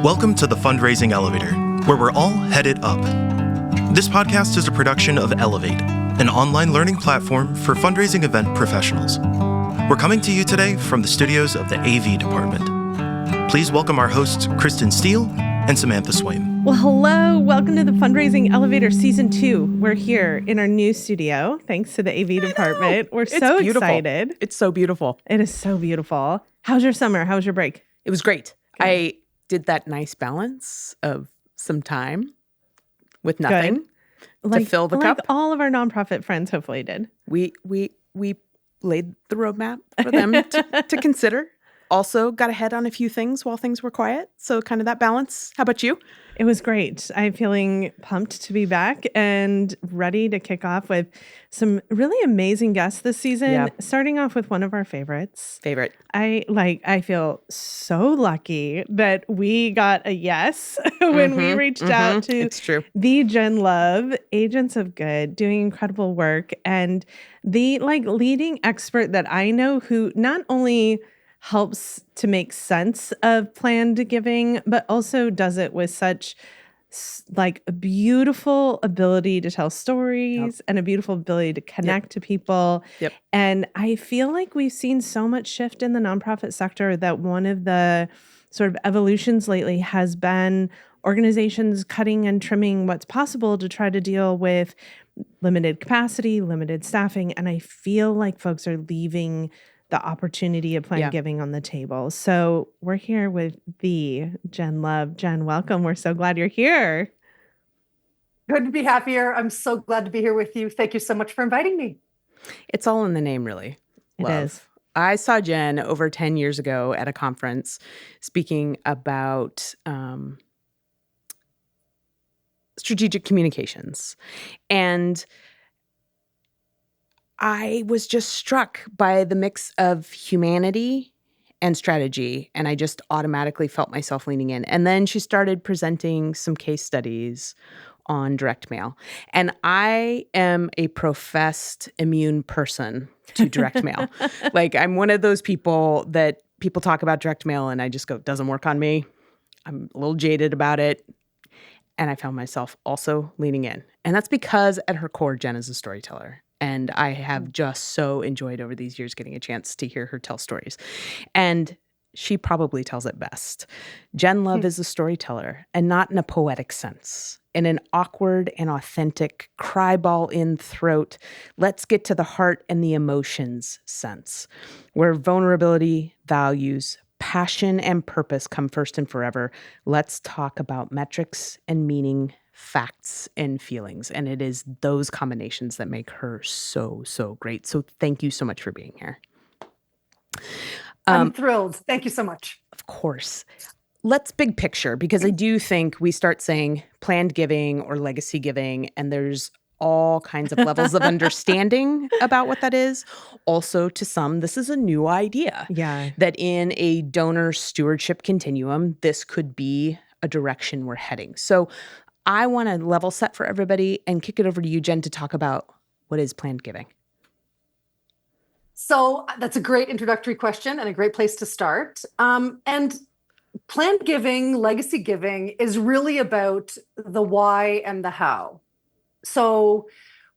Welcome to the Fundraising Elevator, where we're all headed up. This podcast is a production of Elevate, an online learning platform for fundraising event professionals. We're coming to you today from the studios of the AV department. Please welcome our hosts, Kristen Steele and Samantha Swaim. Well, hello. Welcome to the Fundraising Elevator Season 2. We're here in our new studio, thanks to the AV department. We're so excited. It's so beautiful. It is so beautiful. How's your summer? How was your break? It was great. Good. I did that nice balance of some time with nothing to fill the cup. Like all of our nonprofit friends hopefully did. We laid the roadmap for them to consider. Also got ahead on a few things while things were quiet. So kind of that balance. How about you? It was great. I'm feeling pumped to be back and ready to kick off with some really amazing guests this season. Yeah. Starting off with one of our favorites. I feel so lucky that we got a yes when we reached out to It's true. the Jen Love, Agents of Good, doing incredible work, and the leading expert that I know who not only helps to make sense of planned giving, but also does it with such a beautiful ability to tell stories and a beautiful ability to connect to people. Yep. And I feel like we've seen so much shift in the nonprofit sector that one of the sort of evolutions lately has been organizations cutting and trimming what's possible to try to deal with limited capacity, limited staffing. And I feel like folks are leaving the opportunity of planned giving on the table. So we're here with the Jen Love. Jen, welcome. We're so glad you're here. Good to be here. I'm so glad to be here with you. Thank you so much for inviting me. It's all in the name, really. It is. I saw Jen over 10 years ago at a conference speaking about strategic communications. And I was just struck by the mix of humanity and strategy, and I just automatically felt myself leaning in. And then she started presenting some case studies on direct mail. And I am a professed immune person to direct mail. I'm one of those people that people talk about direct mail and I just go, doesn't work on me. I'm a little jaded about it. And I found myself also leaning in. And that's because at her core, Jen is a storyteller. And I have just so enjoyed over these years getting a chance to hear her tell stories. And she probably tells it best. Jen Love is a storyteller, and not in a poetic sense. In an awkward and authentic, cry ball in throat, let's get to the heart and the emotions sense, where vulnerability, values, passion, and purpose come first and forever. Let's talk about metrics and meaning, facts and feelings. And it is those combinations that make her so, so great. So thank you so much for being here. I'm thrilled. Thank you so much. Of course. Let's big picture, because I do think we start saying planned giving or legacy giving, and there's all kinds of levels of understanding about what that is. Also, to some, this is a new idea. Yeah. That in a donor stewardship continuum, this could be a direction we're heading. So I want to level set for everybody and kick it over to you, Jen, to talk about what is planned giving. So that's a great introductory question and a great place to start. And planned giving, legacy giving is really about the why and the how. So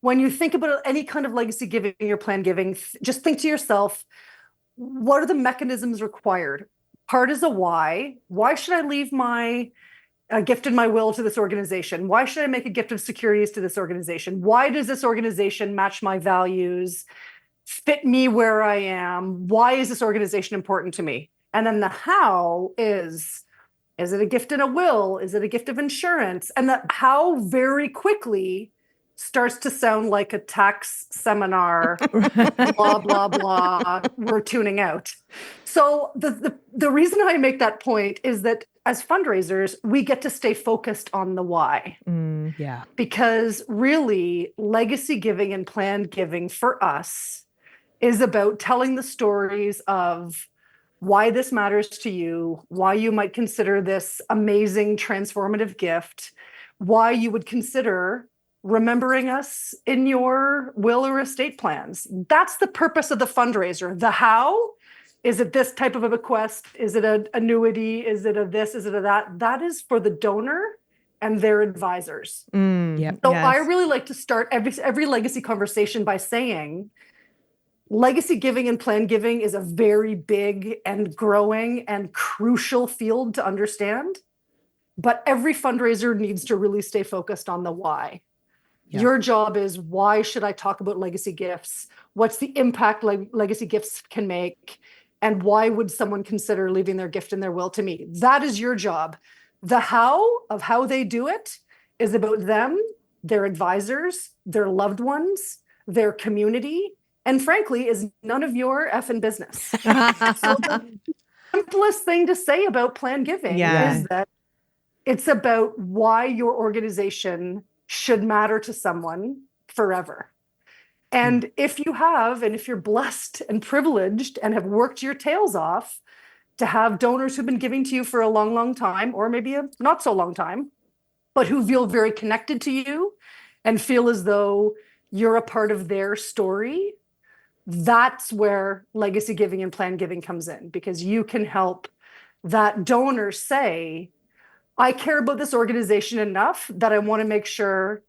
when you think about any kind of legacy giving or planned giving, just think to yourself, what are the mechanisms required? Part is a why. Why should I leave my gift in my will to this organization? Why should I make a gift of securities to this organization? Why does this organization match my values, fit me where I am? Why is this organization important to me? And then the how is it a gift in a will? Is it a gift of insurance? And the how very quickly starts to sound like a tax seminar, blah, blah, blah, we're tuning out. So the reason I make that point is that as fundraisers, we get to stay focused on the why. Yeah. Because really, legacy giving and planned giving for us is about telling the stories of why this matters to you, why you might consider this amazing transformative gift, why you would consider remembering us in your will or estate plans. That's the purpose of the fundraiser. The how Is it this type of a bequest? Is it an annuity? Is it a this? Is it a that? That is for the donor and their advisors. Yep. So I really like to start every legacy conversation by saying legacy giving and plan giving is a very big and growing and crucial field to understand. But every fundraiser needs to really stay focused on the why. Yeah. Your job is, why should I talk about legacy gifts? What's the impact legacy gifts can make? And why would someone consider leaving their gift in their will to me? That is your job. The how of how they do it is about them, their advisors, their loved ones, their community, and frankly, is none of your effing business. So the simplest thing to say about plan giving is that it's about why your organization should matter to someone forever. And if you have, and if you're blessed and privileged and have worked your tails off to have donors who've been giving to you for a long, long time, or maybe a not so long time, but who feel very connected to you and feel as though you're a part of their story, that's where legacy giving and plan giving comes in, because you can help that donor say, I care about this organization enough that I want to make sure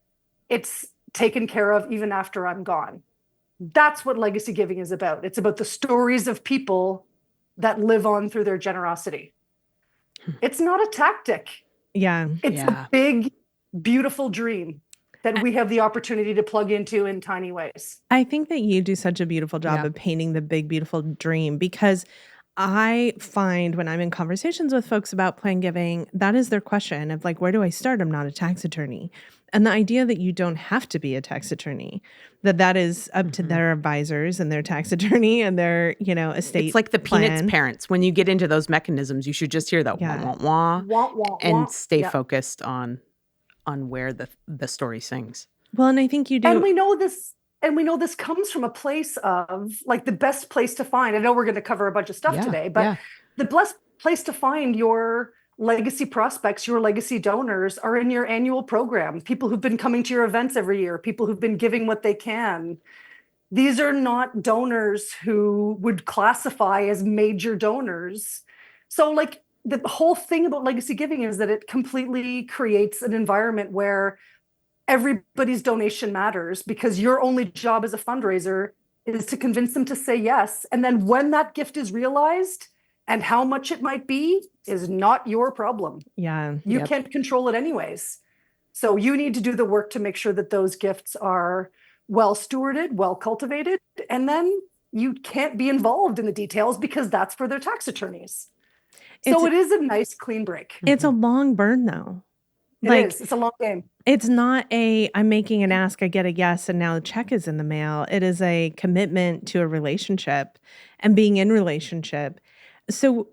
it's taken care of even after I'm gone. That's what legacy giving is about. It's about the stories of people that live on through their generosity. It's not a tactic. It's a big, beautiful dream that we have the opportunity to plug into in tiny ways. I think that you do such a beautiful job of painting the big, beautiful dream, because I find when I'm in conversations with folks about plan giving, that is their question of like, where do I start? I'm not a tax attorney. And the idea that you don't have to be a tax attorney, that is up to their advisors and their tax attorney and their, estate. It's like the plan. Peanuts parents. When you get into those mechanisms, you should just hear that wah, wah, wah, Wah, wah, and wah. stay focused on where the story sings. Well, and I think you do. And we know this comes from a place of like the best place to find. I know we're going to cover a bunch of stuff today, but the best place to find your legacy prospects, your legacy donors are in your annual program. People who've been coming to your events every year, people who've been giving what they can. These are not donors who would classify as major donors. So like the whole thing about legacy giving is that it completely creates an environment where everybody's donation matters, because your only job as a fundraiser is to convince them to say yes. And then when that gift is realized and how much it might be is not your problem. You can't control it anyways. So you need to do the work to make sure that those gifts are well stewarded, well cultivated, and then you can't be involved in the details because that's for their tax attorneys. So it is a nice clean break. It's a long burn though. It is. It's a long game. It's not I'm making an ask, I get a yes, and now the check is in the mail. It is a commitment to a relationship and being in relationship. So,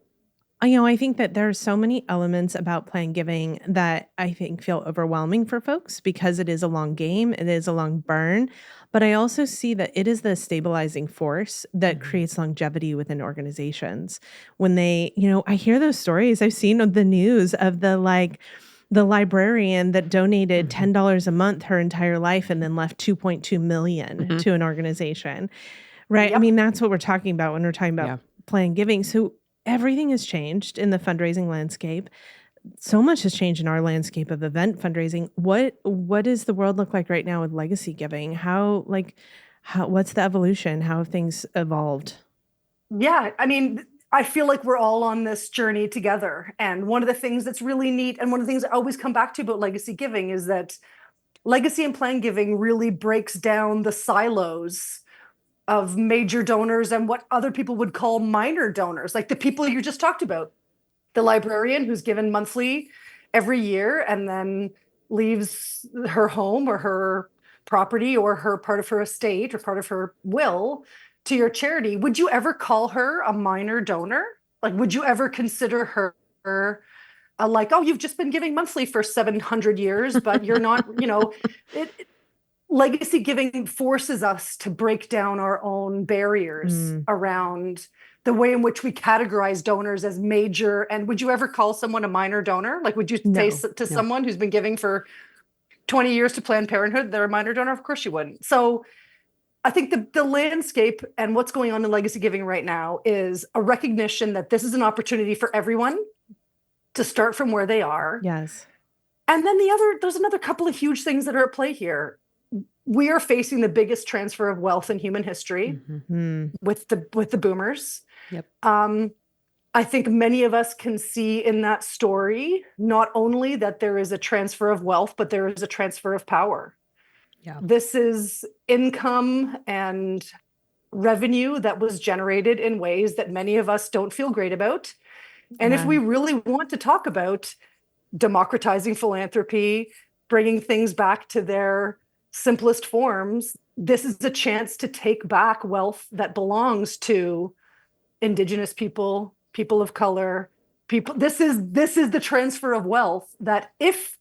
I think that there are so many elements about plan giving that I think feel overwhelming for folks because it is a long game, it is a long burn. But I also see that it is the stabilizing force that creates longevity within organizations. When they, I hear those stories I've seen on the news of the librarian that donated $10 a month her entire life and then left $2.2 million to an organization, right? I mean, that's what we're talking about when we're talking about plan giving. So everything has changed in the fundraising landscape. So much has changed in our landscape of event fundraising. What does the world look like right now with legacy giving? What's the evolution? How have things evolved? Yeah, I mean, I feel like we're all on this journey together. And one of the things that's really neat, and one of the things I always come back to about legacy giving, is that legacy and plan giving really breaks down the silos of major donors and what other people would call minor donors, like the people you just talked about. The librarian who's given monthly every year and then leaves her home or her property or her part of her estate or part of her will to your charity. Would you ever call her a minor donor? Like, would you ever consider her like, oh, you've just been giving monthly for 700 years, but you're not, legacy giving forces us to break down our own barriers around the way in which we categorize donors as major. And would you ever call someone a minor donor? Like, would you say to someone who's been giving for 20 years to Planned Parenthood, they're a minor donor? Of course you wouldn't. So I think the landscape and what's going on in legacy giving right now is a recognition that this is an opportunity for everyone to start from where they are. Yes. And then there's another couple of huge things that are at play here. We are facing the biggest transfer of wealth in human history with the boomers. Yep. I think many of us can see in that story not only that there is a transfer of wealth, but there is a transfer of power. Yeah. This is income and revenue that was generated in ways that many of us don't feel great about. And if we really want to talk about democratizing philanthropy, bringing things back to their simplest forms, this is a chance to take back wealth that belongs to Indigenous people, people of color, people. This is the transfer of wealth that if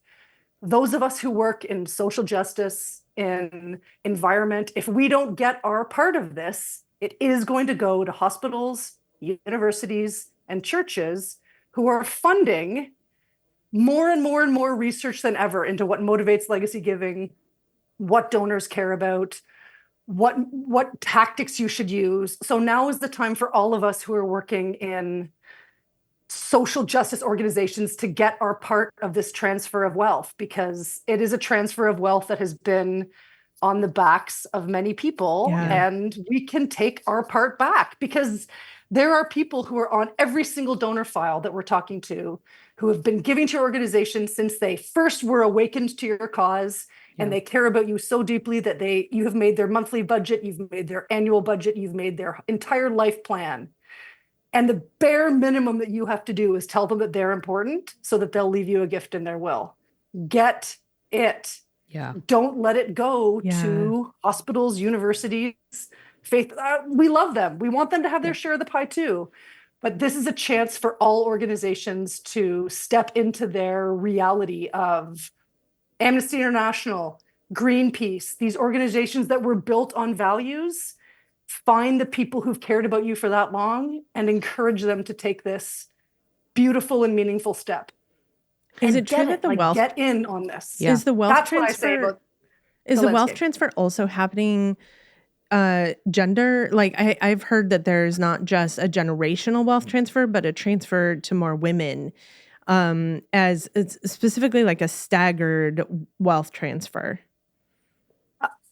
those of us who work in social justice, in environment, if we don't get our part of this, it is going to go to hospitals, universities, and churches who are funding more and more and more research than ever into what motivates legacy giving, what donors care about, what tactics you should use. So now is the time for all of us who are working in social justice organizations to get our part of this transfer of wealth, because it is a transfer of wealth that has been on the backs of many people, and we can take our part back, because there are people who are on every single donor file that we're talking to who have been giving to your organization since they first were awakened to your cause, and they care about you so deeply that you have made their monthly budget, you've made their annual budget, you've made their entire life plan. And the bare minimum that you have to do is tell them that they're important so that they'll leave you a gift in their will. Get it. Yeah. Don't let it go to hospitals, universities, faith. We love them. We want them to have their share of the pie too. But this is a chance for all organizations to step into their reality of Amnesty International, Greenpeace, these organizations that were built on values. Find the people who've cared about you for that long and encourage them to take this beautiful and meaningful step. Is it true that the wealth get in on this? Is the wealth That's transfer? What I say about is the wealth landscape. transfer also happening? Gender, like I've heard that there's not just a generational wealth transfer, but a transfer to more women, as it's specifically like a staggered wealth transfer.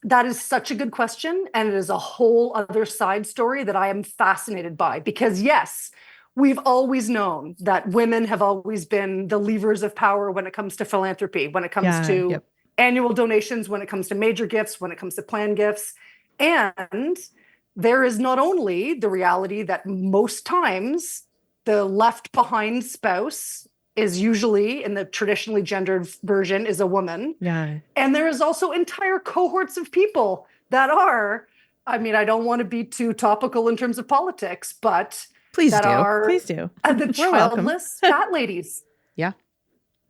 That is such a good question. And it is a whole other side story that I am fascinated by, because yes, we've always known that women have always been the levers of power when it comes to philanthropy, when it comes to annual donations, when it comes to major gifts, when it comes to planned gifts. And there is not only the reality that most times the left behind spouse is usually, in the traditionally gendered version, is a woman. Yeah. And there is also entire cohorts of people that are, I mean, I don't want to be too topical in terms of politics, but Please do. The childless cat ladies.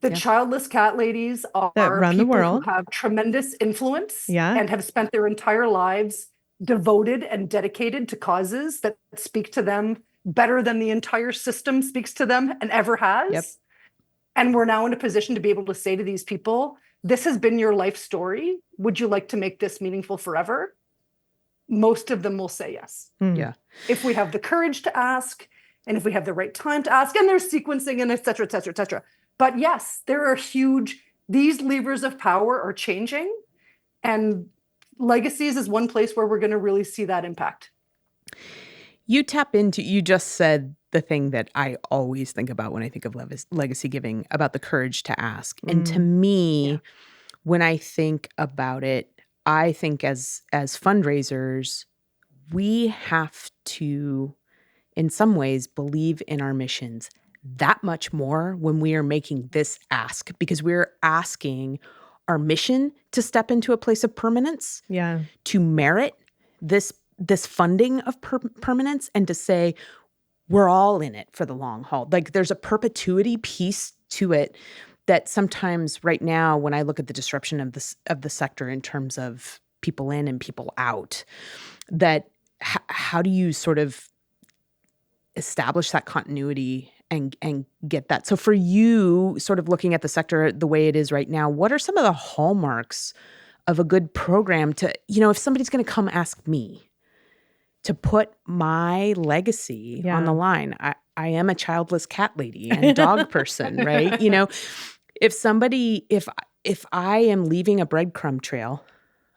The childless cat ladies are run people the world, who have tremendous influence Yeah. and have spent their entire lives devoted and dedicated to causes that speak to them better than the entire system speaks to them and ever has. Yep. And we're now in a position to be able to say to these people, this has been your life story. Would you like to make this meaningful forever? Most of them will say yes. Yeah. If we have the courage to ask, and if we have the right time to ask, and there's sequencing and et cetera, et cetera, et cetera. But yes, there are these levers of power are changing, and legacies is one place where we're going to really see that impact. You just said the thing that I always think about when I think of legacy giving, about the courage to ask. And to me, when I think about it, I think as fundraisers, we have to, in some ways, believe in our missions that much more when we are making this ask, because we're asking our mission to step into a place of permanence, to merit this funding of permanence, and to say we're all in it for the long haul. Like there's a perpetuity piece to it that sometimes right now, when I look at the disruption of the sector in terms of people in and people out, that how do you sort of establish that continuity and get that? So for you, sort of looking at the sector the way it is right now, what are some of the hallmarks of a good program to, if somebody's going to come ask me to put my legacy on the line. I am a childless cat lady and dog person, right? If I am leaving a breadcrumb trail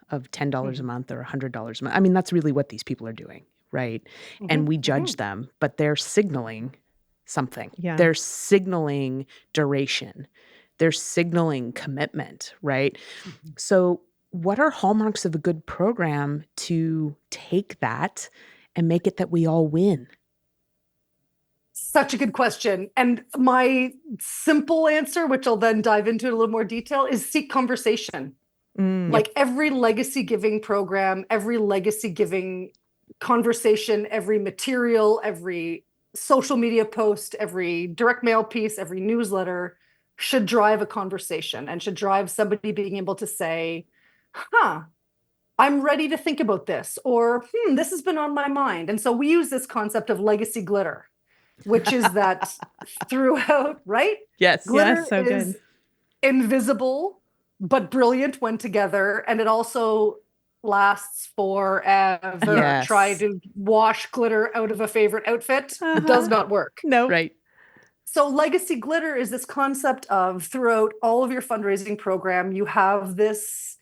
of $10 a month or $100 a month, I mean, that's really what these people are doing, right? And we judge them, but they're signaling something. Yeah. They're signaling duration. They're signaling commitment, right? So what are hallmarks of a good program to take that and make it that we all win? Such a good question. And my simple answer, which I'll then dive into in a little more detail, is seek conversation. Like every legacy giving program, every legacy giving conversation, every material, every social media post, every direct mail piece, every newsletter should drive a conversation and should drive somebody being able to say, I'm ready to think about this, or this has been on my mind. And so we use this concept of legacy glitter, which is that throughout, right? Yes. Glitter Yes, so is good. invisible, but brilliant when together. And it also lasts forever. Yes. Try to wash glitter out of a favorite outfit. Does not work. No. Right. So legacy glitter is this concept of throughout all of your fundraising program, you have this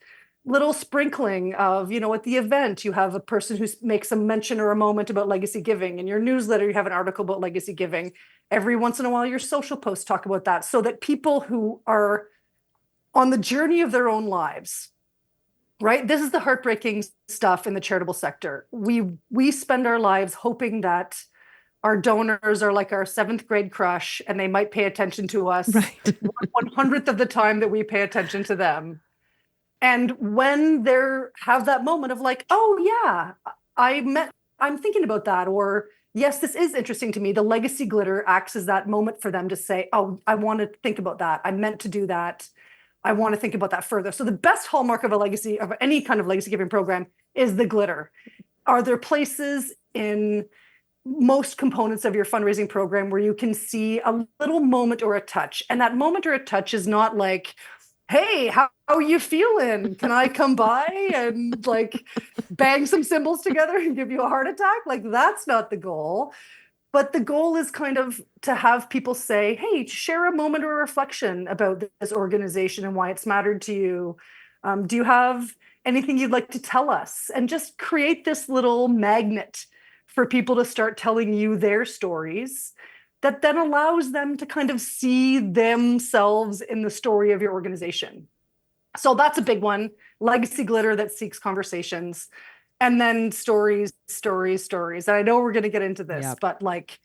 little sprinkling of, at the event, you have a person who makes a mention or a moment about legacy giving. In your newsletter, you have an article about legacy giving. Every once in a while, your social posts talk about that, so that people who are on the journey of their own lives, right? This is the heartbreaking stuff in the charitable sector. We spend our lives hoping that our donors are like our 7th grade crush and they might pay attention to us 1/100th of the time that we pay attention to them. And when they have that moment of like, oh yeah, I'm thinking about that, or yes, this is interesting to me, the legacy glitter acts as that moment for them to say, oh, I want to think about that. I meant to do that. I want to think about that further. So the best hallmark of any kind of legacy giving program is the glitter. Are there places in most components of your fundraising program where you can see a little moment or a touch? And that moment or a touch is not like, hey, how are you feeling? Can I come by and like bang some cymbals together and give you a heart attack? Like, that's not the goal. But the goal is kind of to have people say, hey, share a moment or a reflection about this organization and why it's mattered to you. Do you have anything you'd like to tell us? And just create this little magnet for people to start telling you their stories that then allows them to kind of see themselves in the story of your organization. So that's a big one. Legacy glitter that seeks conversations. And then stories. And I know we're going to get into this, but like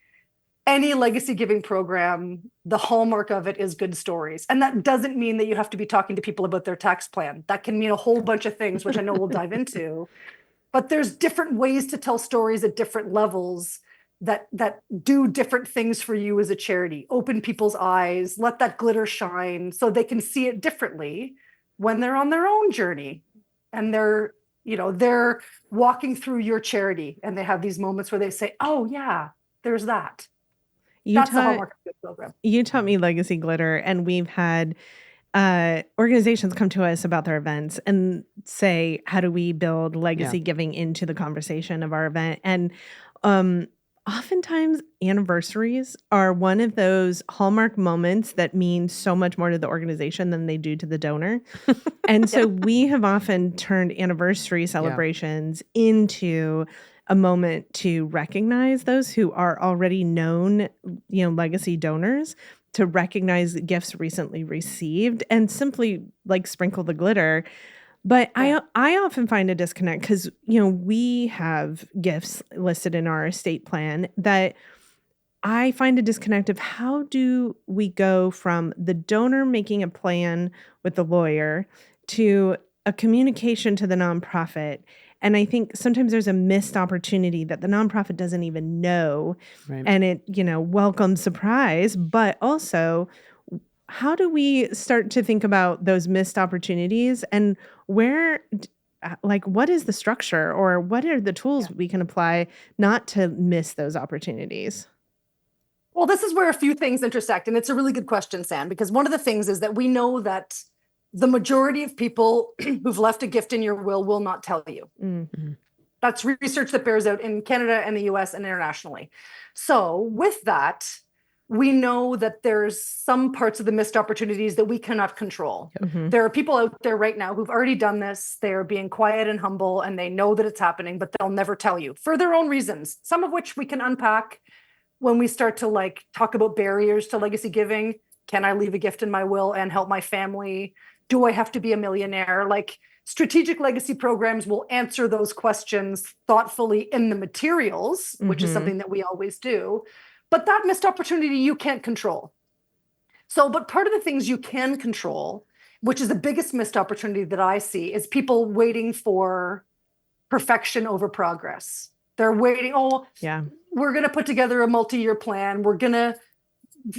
any legacy giving program, the hallmark of it is good stories. And that doesn't mean that you have to be talking to people about their tax plan. That can mean a whole bunch of things, which I know we'll dive into. But there's different ways to tell stories at different levels that do different things for you as a charity. Open people's eyes, let that glitter shine so they can see it differently when they're on their own journey and they're walking through your charity and they have these moments where they say, oh yeah, there's that. That's the hallmark of a good program. You taught me legacy glitter, and we've had organizations come to us about their events and say, how do we build legacy giving into the conversation of our event? And oftentimes anniversaries are one of those hallmark moments that mean so much more to the organization than they do to the donor. And so we have often turned anniversary celebrations into a moment to recognize those who are already known, legacy donors, to recognize gifts recently received and simply like sprinkle the glitter. But I often find a disconnect because, we have gifts listed in our estate plan that I find a disconnect of how do we go from the donor making a plan with the lawyer to a communication to the nonprofit. And I think sometimes there's a missed opportunity that the nonprofit doesn't even know. Right. And it, welcome surprise, but also how do we start to think about those missed opportunities and what is the structure or what are the tools we can apply not to miss those opportunities? Well, this is where a few things intersect. And it's a really good question, Sam, because one of the things is that we know that the majority of people who've left a gift in your will not tell you. Mm. That's research that bears out in Canada and the US and internationally. So with that, we know that there's some parts of the missed opportunities that we cannot control. Mhm. There are people out there right now who've already done this. They're being quiet and humble, and they know that it's happening, but they'll never tell you for their own reasons, some of which we can unpack when we start to like talk about barriers to legacy giving. Can I leave a gift in my will and help my family? Do I have to be a millionaire? Like, strategic legacy programs will answer those questions thoughtfully in the materials, which is Mhm. something that we always do. But that missed opportunity you can't control. So, but part of the things you can control, which is the biggest missed opportunity that I see, is people waiting for perfection over progress. They're waiting, oh, Yeah. we're going to put together a multi-year plan. We're going to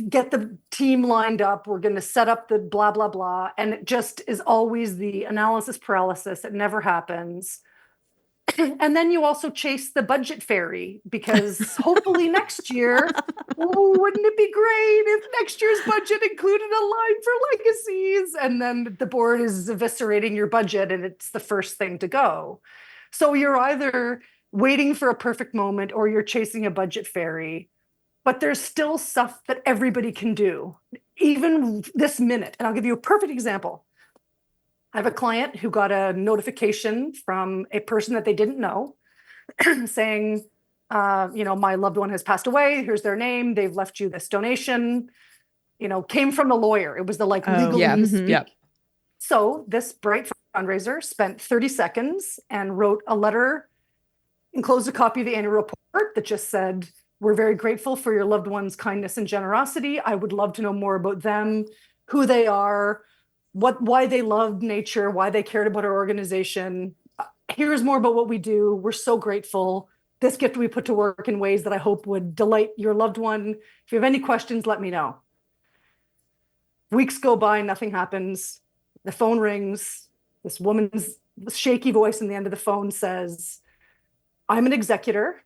get the team lined up. We're going to set up the blah, blah, blah. And it just is always the analysis paralysis. It never happens. And then you also chase the budget fairy, because hopefully next year, oh, wouldn't it be great if next year's budget included a line for legacies? And then the board is eviscerating your budget and it's the first thing to go. So you're either waiting for a perfect moment or you're chasing a budget fairy. But there's still stuff that everybody can do, even this minute. And I'll give you a perfect example. I have a client who got a notification from a person that they didn't know saying, my loved one has passed away. Here's their name. They've left you this donation, came from a lawyer. It was the like legal. Yeah. Mhm. Yeah. So this bright fundraiser spent 30 seconds and wrote a letter, enclosed a copy of the annual report that just said, we're very grateful for your loved one's kindness and generosity. I would love to know more about them, who they are, why they loved nature, why they cared about our organization. Here's more about what we do. We're so grateful. This gift we put to work in ways that I hope would delight your loved one. If you have any questions, let me know. Weeks go by, nothing happens. The phone rings. This woman's shaky voice in the end of the phone says, I'm an executor.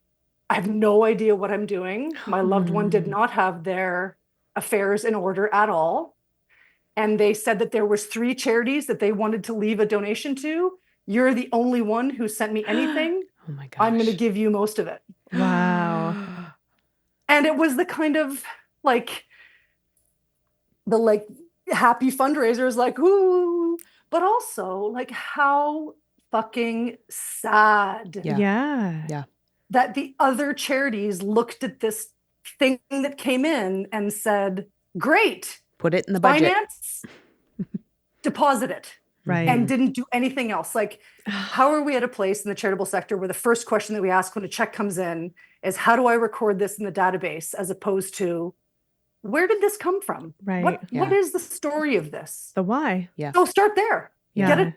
I have no idea what I'm doing. My loved one did not have their affairs in order at all. And they said that there was 3 charities that they wanted to leave a donation to. You're the only one who sent me anything. Oh my gosh. I'm going to give you most of it. Wow. And it was the kind of like, the like happy fundraisers, like, ooh, but also like how fucking sad. Yeah. That the other charities looked at this thing that came in and said, great, Put it in the budget. finance, deposit it, Right. and didn't do anything else. Like, how are we at a place in the charitable sector where the first question that we ask when a check comes in is, how do I record this in the database, as opposed to, where did this come from? Right. What is the story of this? The why. Yeah. So start there. Yeah.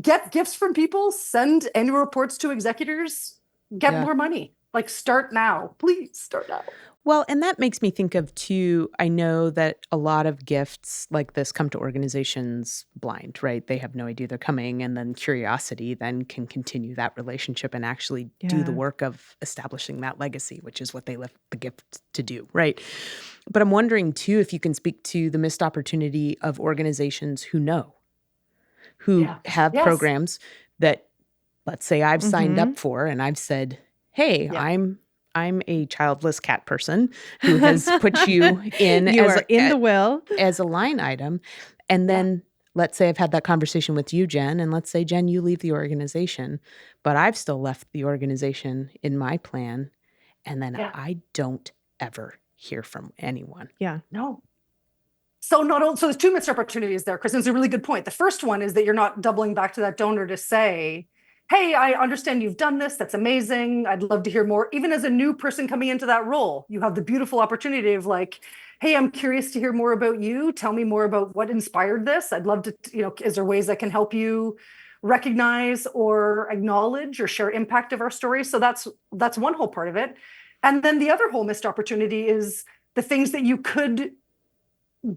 Get gifts from people, send annual reports to executors, get more money. Like, start now. Please start now. Well, and that makes me think of too, I know that a lot of gifts like this come to organizations blind, right? They have no idea they're coming, and then curiosity then can continue that relationship and actually do the Yeah. work of establishing that legacy, which is what they left the gift to do, right? But I'm wondering too if you can speak to the missed opportunity of organizations who know, who have Yes. programs that, let's say I've signed Mhm. up for, and I've said, hey, Yeah. I'm a childless cat person who has put you in You as are in the will. as a line item. And then let's say I've had that conversation with you, Jen, and let's say, Jen, you leave the organization, but I've still left the organization in my plan. And then Yeah. I don't ever hear from anyone. Yeah. No. So there's 2 missed opportunities there, Kristen. It's a really good point. The first one is that you're not doubling back to that donor to say, hey, I understand you've done this. That's amazing. I'd love to hear more. Even as a new person coming into that role, you have the beautiful opportunity of like, hey, I'm curious to hear more about you. Tell me more about what inspired this. I'd love to, is there ways I can help you recognize or acknowledge or share impact of our story? So that's one whole part of it. And then the other whole missed opportunity is the things that you could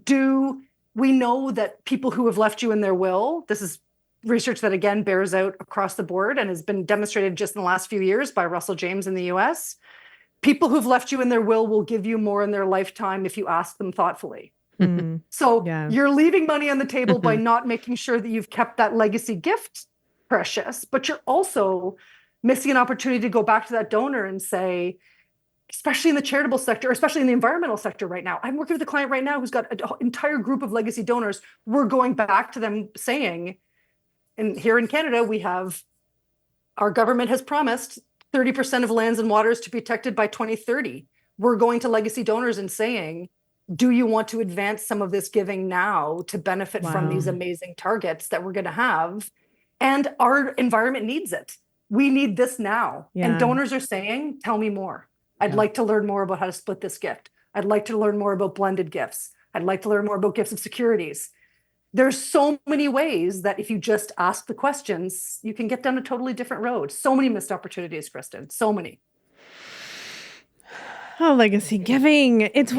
do. We know that people who have left you in their will, this is research that again bears out across the board and has been demonstrated just in the last few years by Russell James in the US. People who've left you in their will give you more in their lifetime if you ask them thoughtfully. So Yeah. you're leaving money on the table by not making sure that you've kept that legacy gift precious, but you're also missing an opportunity to go back to that donor and say, especially in the charitable sector, or especially in the environmental sector right now. I'm working with a client right now who's got an entire group of legacy donors. We're going back to them saying, and here in Canada, we have, our government has promised 30% of lands and waters to be protected by 2030. We're going to legacy donors and saying, do you want to advance some of this giving now to benefit from these amazing targets that we're going to have? And our environment needs it. We need this now. And donors are saying, tell me more. I'd like to learn more about how to split this gift. I'd like to learn more about blended gifts. I'd like to learn more about gifts of securities. There's so many ways that if you just ask the questions, you can get down a totally different road. So many missed opportunities, Kristen. So many. Oh, legacy giving. It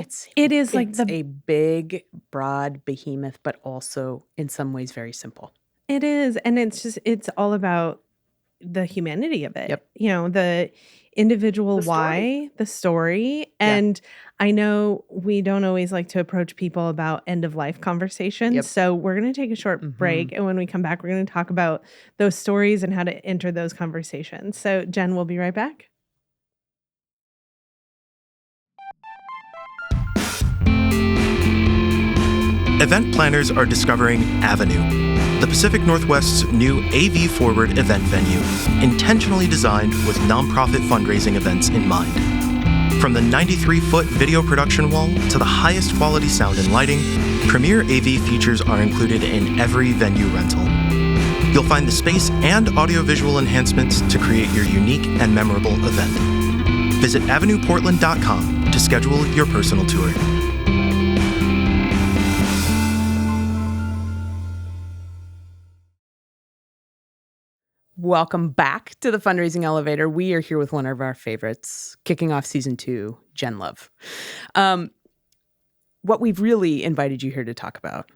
is like a big, broad behemoth, but also in some ways very simple. It is. And it's all about the humanity of it. Yep. You know, the individual why, the story. And I know we don't always like to approach people about end of life conversations. So we're going to take a short break. And when we come back, we're going to talk about those stories and how to enter those conversations. So Jen, we'll be right back. Event planners are discovering Avenue, the Pacific Northwest's new AV-forward event venue, intentionally designed with nonprofit fundraising events in mind. From the 93-foot video production wall to the highest quality sound and lighting, premier AV features are included in every venue rental. You'll find the space and audiovisual enhancements to create your unique and memorable event. Visit avenueportland.com to schedule your personal tour. Welcome back to the Fundraising Elevator. We are here with one of our favorites, kicking off season 2, Jen Love. What we've really invited you here to talk about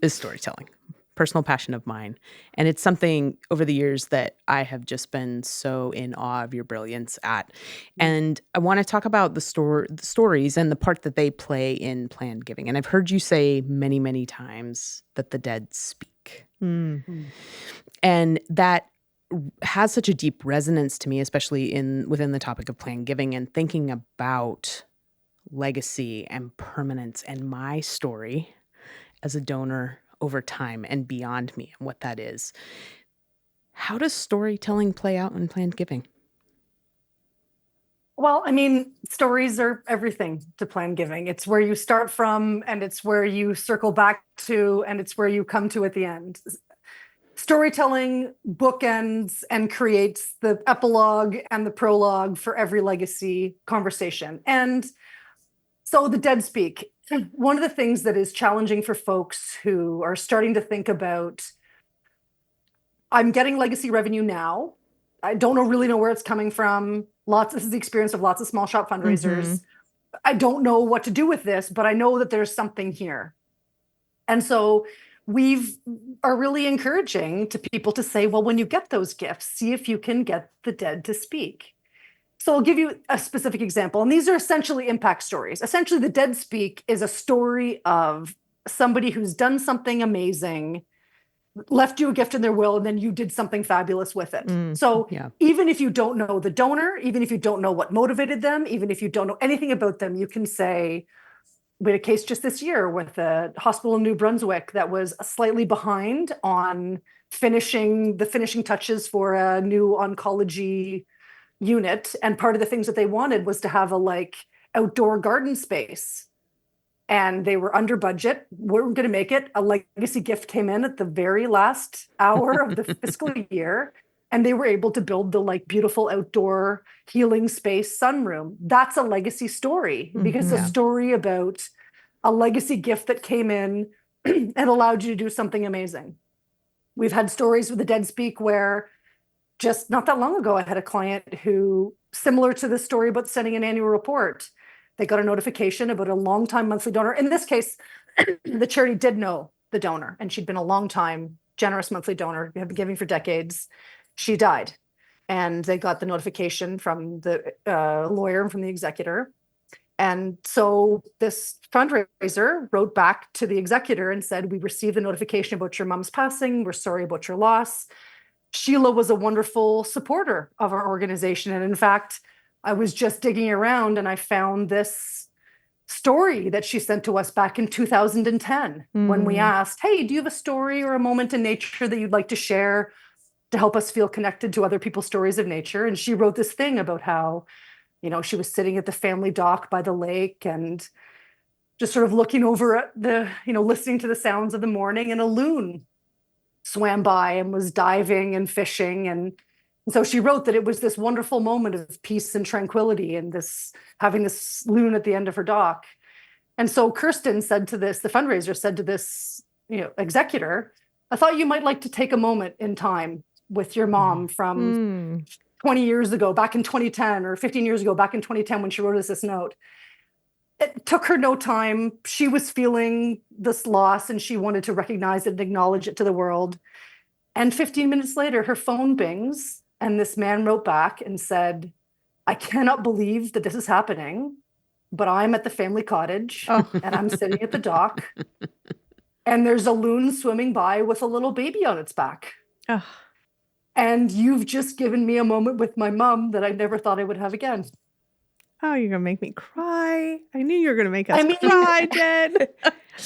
is storytelling, personal passion of mine. And it's something over the years that I have just been so in awe of your brilliance at. And I want to talk about the stories and the part that they play in planned giving. And I've heard you say many, many times that the dead speak. And that has such a deep resonance to me, especially within the topic of planned giving and thinking about legacy and permanence and my story as a donor over time and beyond me and what that is. How does storytelling play out in planned giving? Well, I mean, stories are everything to planned giving. It's where you start from, and it's where you circle back to, and it's where you come to at the end. Storytelling bookends and creates the epilogue and the prologue for every legacy conversation. And so the dead speak. One of the things that is challenging for folks who are starting to think about, I'm getting legacy revenue now. I don't really know where it's coming from. This is the experience of lots of small shop fundraisers. I don't know what to do with this, but I know that there's something here. And so we are really encouraging to people to say, well, when you get those gifts, see if you can get the dead to speak. So I'll give you a specific example. And these are essentially impact stories. Essentially, the dead speak is a story of somebody who's done something amazing, left you a gift in their will, and then you did something fabulous with it. Even if you don't know the donor, even if you don't know what motivated them, even if you don't know anything about them, you can say, we had a case just this year with a hospital in New Brunswick that was slightly behind on finishing touches for a new oncology unit. And part of the things that they wanted was to have a outdoor garden space. And they were under budget. We're going to make it. A legacy gift came in at the very last hour of the fiscal year. And they were able to build the beautiful outdoor healing space sunroom. That's a legacy story because a story about a legacy gift that came in and allowed you to do something amazing. We've had stories with the dead speak where just not that long ago, I had a client who, similar to the story about sending an annual report, they got a notification about a longtime monthly donor. In this case, the charity did know the donor, and she'd been a long-time generous monthly donor, had been giving for decades. She died, and they got the notification from the lawyer and from the executor. And so this fundraiser wrote back to the executor and said, we received the notification about your mom's passing. We're sorry about your loss. Sheila was a wonderful supporter of our organization. And in fact, I was just digging around and I found this story that she sent to us back in 2010 when we asked, hey, do you have a story or a moment in nature that you'd like to share to help us feel connected to other people's stories of nature? And she wrote this thing about how, she was sitting at the family dock by the lake and just sort of looking over at the, listening to the sounds of the morning, and a loon swam by and was diving and fishing. And so she wrote that it was this wonderful moment of peace and tranquility and this having this loon at the end of her dock. And so Kirsten said to this, the fundraiser said to this, executor, I thought you might like to take a moment in time with your mom from 20 years ago, back in 2010, or 15 years ago, back in 2010, when she wrote us this note. It took her no time. She was feeling this loss and she wanted to recognize it and acknowledge it to the world. And 15 minutes later, her phone bings and this man wrote back and said, I cannot believe that this is happening, but I'm at the family cottage and I'm sitting at the dock and there's a loon swimming by with a little baby on its back. And you've just given me a moment with my mom that I never thought I would have again. Oh, you're going to make me cry. I knew you were going to make us cry, Jen.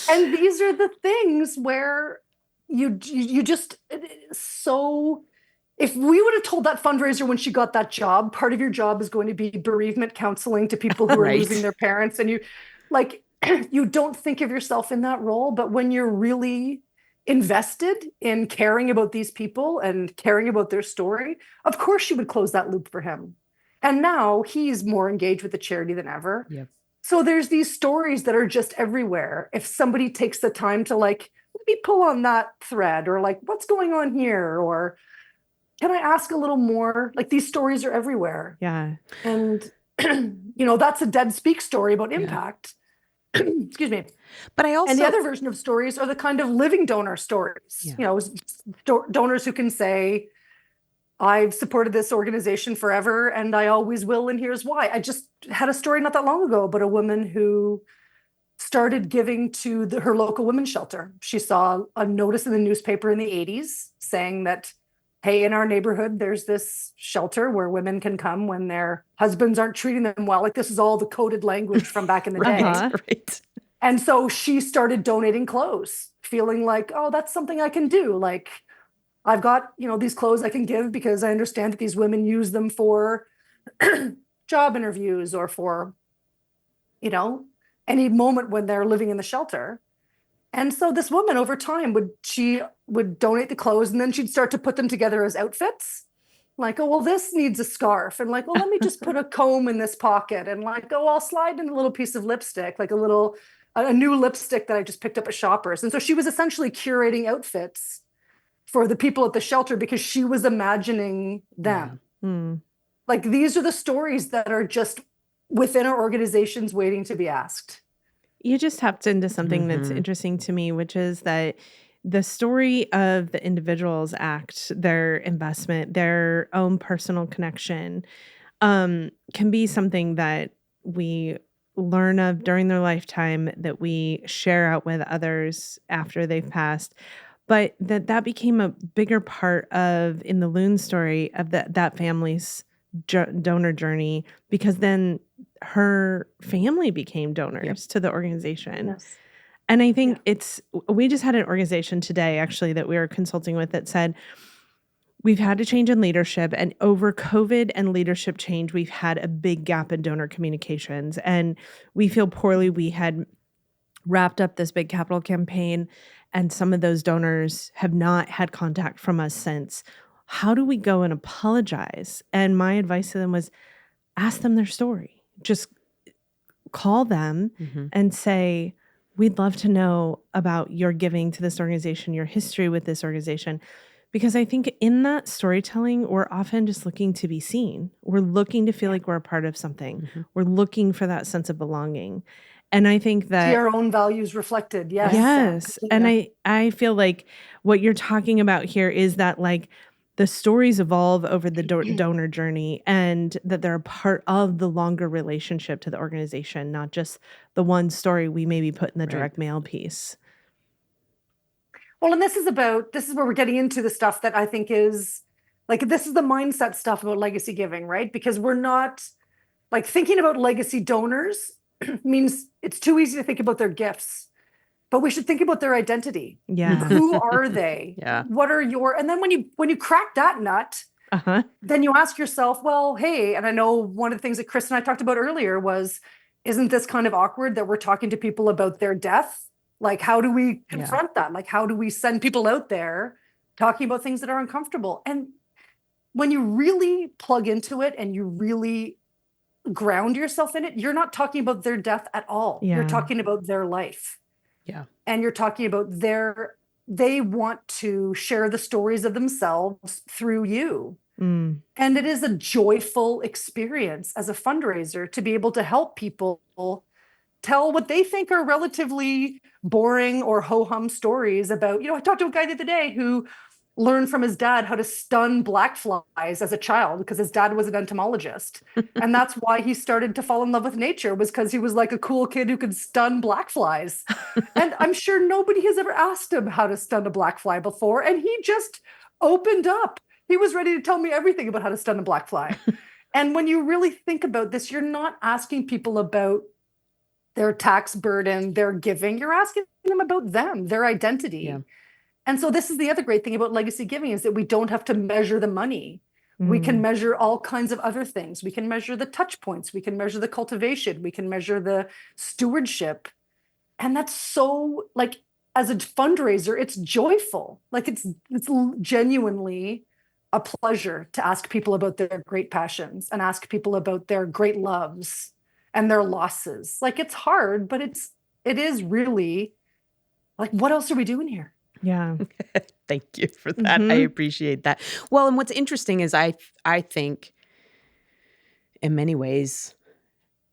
And these are the things where you just, so if we would have told that fundraiser when she got that job, part of your job is going to be bereavement counseling to people who are losing their parents. And you don't think of yourself in that role, but when you're really invested in caring about these people and caring about their story, of course you would close that loop for him. And now he's more engaged with the charity than ever. Yep. So there's these stories that are just everywhere. If somebody takes the time to let me pull on that thread, or what's going on here? Or can I ask a little more? These stories are everywhere. Yeah. And, that's a Dead Speak story about impact. Excuse me. But I also, and the other version of stories are the kind of living donor stories, donors who can say, I've supported this organization forever and I always will, and here's why. I just had a story not that long ago about a woman who started giving to her local women's shelter. She saw a notice in the newspaper in the 80s saying that, hey, in our neighborhood, there's this shelter where women can come when their husbands aren't treating them well. This is all the coded language from back in the day. Right. And so she started donating clothes, feeling like, oh, that's something I can do. I've got, these clothes I can give because I understand that these women use them for job interviews or for, any moment when they're living in the shelter. And so this woman over time would donate the clothes and then she'd start to put them together as outfits. Oh, well, this needs a scarf. And well, let me just put a comb in this pocket. And oh, I'll slide in a little piece of lipstick, a new lipstick that I just picked up at Shoppers. And so she was essentially curating outfits for the people at the shelter because she was imagining them. These are the stories that are just within our organizations waiting to be asked. You just tapped into something that's interesting to me, which is that the story of the individual's act, their investment, their own personal connection, can be something that we learn of during their lifetime, that we share out with others after they've passed. But that became a bigger part of, in the loon story, of that family's donor journey, because then her family became donors to the organization. Yes. And I think we just had an organization today, actually, that we were consulting with that said, we've had a change in leadership, and over COVID and leadership change, we've had a big gap in donor communications. And we feel poorly. We had wrapped up this big capital campaign, and some of those donors have not had contact from us since. How do we go and apologize? And my advice to them was, ask them their story. Just call them and say, we'd love to know about your giving to this organization, your history with this organization. Because I think in that storytelling, we're often just looking to be seen. We're looking to feel like we're a part of something. We're looking for that sense of belonging. And I think that see our own values reflected. Yes. Yes. And I feel like what you're talking about here is that the the stories evolve over the donor journey, and that they're a part of the longer relationship to the organization, not just the one story we maybe put in the direct mail piece. Well, and this is where we're getting into the stuff that I think is like, this is the mindset stuff about legacy giving, right? Because we're not like thinking about legacy donors means it's too easy to think about their gifts, but we should think about their identity. Yeah. Who are they? Yeah. What are and then when you crack that nut, then you ask yourself, well, hey, and I know one of the things that Chris and I talked about earlier was, isn't this kind of awkward that we're talking to people about their death? Like, how do we confront that? Like, how do we send people out there talking about things that are uncomfortable? And when you really plug into it and you really ground yourself in it, you're not talking about their death at all. Yeah. You're talking about their life. Yeah. And you're talking about they want to share the stories of themselves through you. And it is a joyful experience as a fundraiser to be able to help people tell what they think are relatively boring or ho-hum stories about, I talked to a guy the other day who learned from his dad how to stun black flies as a child because his dad was an entomologist. And that's why he started to fall in love with nature, was because he was like a cool kid who could stun black flies. And I'm sure nobody has ever asked him how to stun a black fly before. And he just opened up. He was ready to tell me everything about how to stun a black fly. And when you really think about this, you're not asking people about their tax burden, their giving. You're asking them about them, their identity. Yeah. And so this is the other great thing about legacy giving, is that we don't have to measure the money. We can measure all kinds of other things. We can measure the touch points. We can measure the cultivation. We can measure the stewardship. And that's so, like, as a fundraiser, it's joyful. Like, it's genuinely a pleasure to ask people about their great passions and ask people about their great loves and their losses. Like, it's hard, but it is really like, what else are we doing here? Yeah. Thank you for that. I appreciate that. Well, and what's interesting is I think in many ways,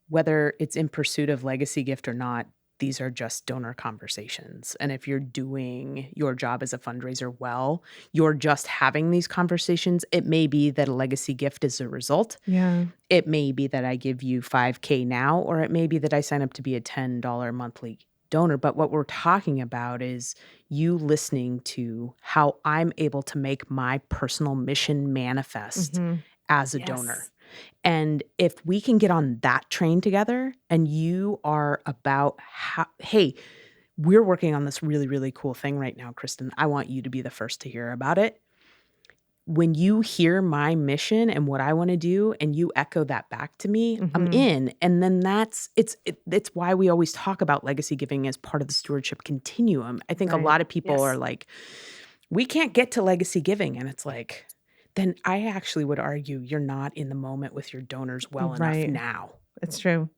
whether it's in pursuit of legacy gift or not, these are just donor conversations. And if you're doing your job as a fundraiser well, you're just having these conversations. It may be that a legacy gift is a result. Yeah. It may be that I give you $5,000 now, or it may be that I sign up to be a $10 monthly donor. But what we're talking about is you listening to how I'm able to make my personal mission manifest as a donor. And if we can get on that train together, and you are about how, hey, we're working on this really, really cool thing right now, Kristen. I want you to be the first to hear about it. When you hear my mission and what I want to do, and you echo that back to me, I'm in. And then it's why we always talk about legacy giving as part of the stewardship continuum. I think a lot of people are like, we can't get to legacy giving. And it's like, then I actually would argue you're not in the moment with your donors well enough now. It's true.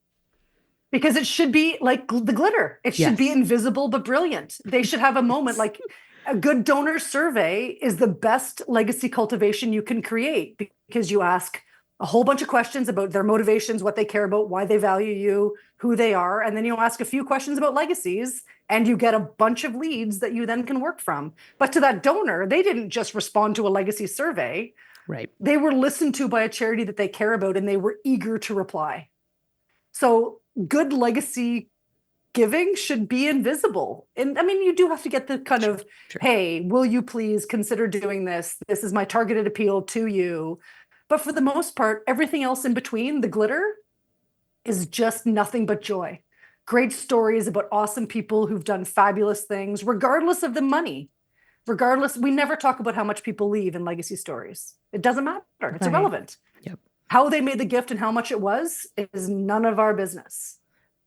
Because it should be like the glitter. It should be invisible but brilliant. They should have a moment. Like, a good donor survey is the best legacy cultivation you can create, because you ask a whole bunch of questions about their motivations, what they care about, why they value you, who they are. And then you ask a few questions about legacies, and you get a bunch of leads that you then can work from. But to that donor, they didn't just respond to a legacy survey. Right. They were listened to by a charity that they care about, and they were eager to reply. So good legacy giving should be invisible. And I mean, you do have to get the kind of, hey, will you please consider doing this? This is my targeted appeal to you. But for the most part, everything else in between, the glitter, is just nothing but joy. Great stories about awesome people who've done fabulous things, regardless of the money. Regardless, we never talk about how much people leave in legacy stories. It doesn't matter. It's irrelevant. Yep. How they made the gift and how much it was is none of our business.